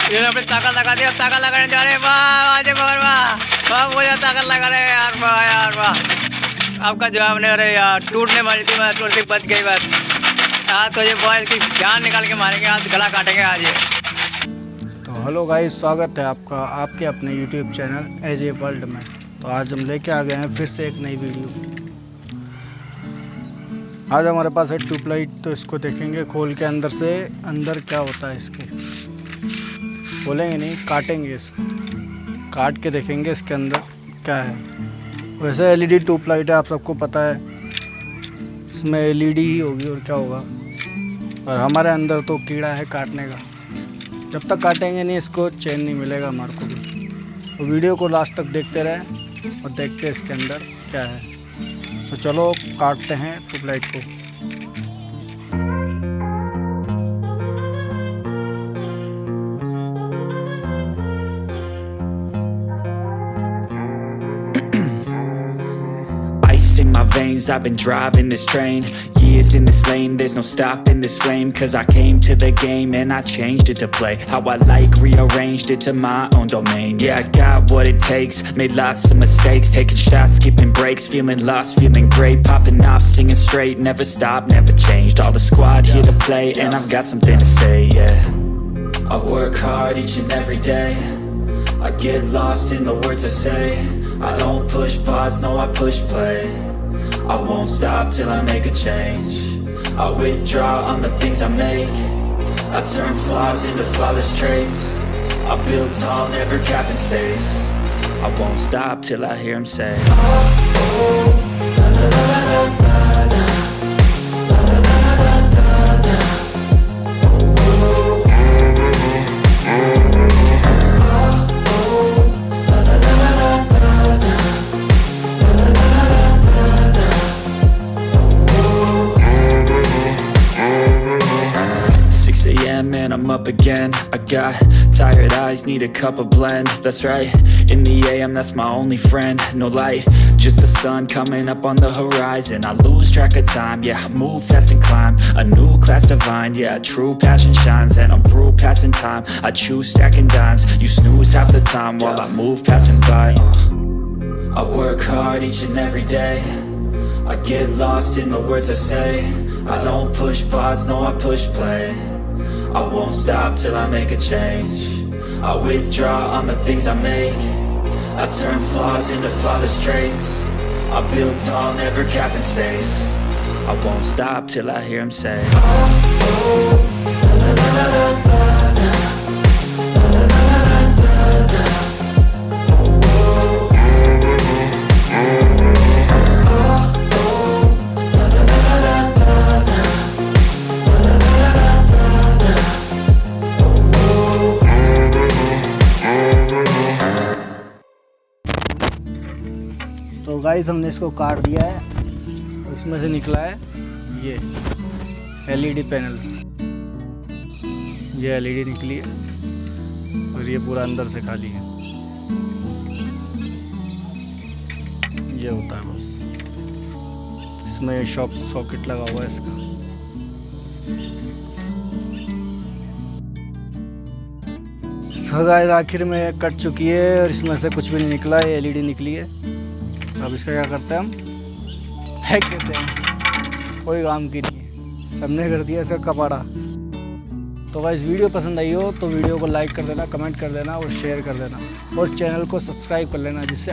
ये अपनी ताकत लगा दी, अब ताकत लगाने जा रहे हैं। वाह अजय पवार वाह, वाह मुझे ताकत लगा रहे हैं यार, वाह यार वाह। आपका जवाब नहीं, अरे यार टूटने वाली थी बस, टूटती बच गई बस। आज तो ये बॉय की जान निकाल के मारेंगे, आज गला काटेंगे आज ये। तो हेलो गाइस, स्वागत है आपका आपके अपने यूट्यूब चैनल एजे वर्ल्ड में। तो आज हम लेके आ गए हैं फिर से एक नई वीडियो। आज हमारे पास है ट्यूबलाइट, तो इसको देखेंगे खोल के अंदर से, अंदर क्या होता है इसके। खोलेंगे नहीं, काटेंगे इसको, काट के देखेंगे इसके अंदर क्या है। वैसे LED ट्यूबलाइट है, आप सबको पता है, इसमें LED ही होगी और क्या होगा। और हमारे अंदर तो कीड़ा है काटने का, जब तक काटेंगे नहीं इसको चैन नहीं मिलेगा हमारे को भी। तो वीडियो को लास्ट तक देखते रहें और देखते हैं इसके अंदर क्या है। तो चलो काटते हैं ट्यूबलाइट को। In my veins, I've been driving this train, years in this lane, there's no stopping this flame. Cause I came to the game and I changed it to play how I like, rearranged it to my own domain. Yeah, I got what it takes, made lots of mistakes, taking shots, skipping breaks, feeling lost, feeling great, popping off, singing straight, never stopped, never changed. All the squad here to play and I've got something to say, yeah. I work hard each and every day, I get lost in the words I say, I don't push pause, no I push play, I won't stop till I make a change. I withdraw on the things I make, I turn flaws into flawless traits, I build tall, never capped in space, I won't stop till I hear him say, oh, oh, la, la, la, la, la, la. And I'm up again, I got tired eyes, need a cup of blend. That's right, in the AM, that's my only friend. No light, just the sun coming up on the horizon. I lose track of time, yeah, I move fast and climb a new class divine, yeah, true passion shines. And I'm through passing time, I choose stacking dimes. You snooze half the time while I move passing by. I work hard each and every day, I get lost in the words I say, I don't push pause, no I push play, I won't stop till I make a change. I withdraw on the things I make, I turn flaws into flawless traits, I build tall, never capped in space, I won't stop till I hear him say, oh, oh, la, la, la, la, la, la. तो guys हमने इसको काट दिया है, इसमें से निकला है ये LED पैनल, ये LED निकली है और ये पूरा अंदर से खाली है। ये होता है बस, इसमें सॉकेट लगा हुआ है इसका। तो गाइस आखिर में कट चुकी है और इसमें से कुछ भी नहीं निकला है, LED निकली है। अब इसका क्या करते हैं हम, फेंक देते हैं, कोई काम की नहीं है, हमने कर दिया इसका कपड़ा। तो गाइस वीडियो पसंद आई हो तो वीडियो को लाइक कर देना, कमेंट कर देना और शेयर कर देना और चैनल को सब्सक्राइब कर लेना, जिससे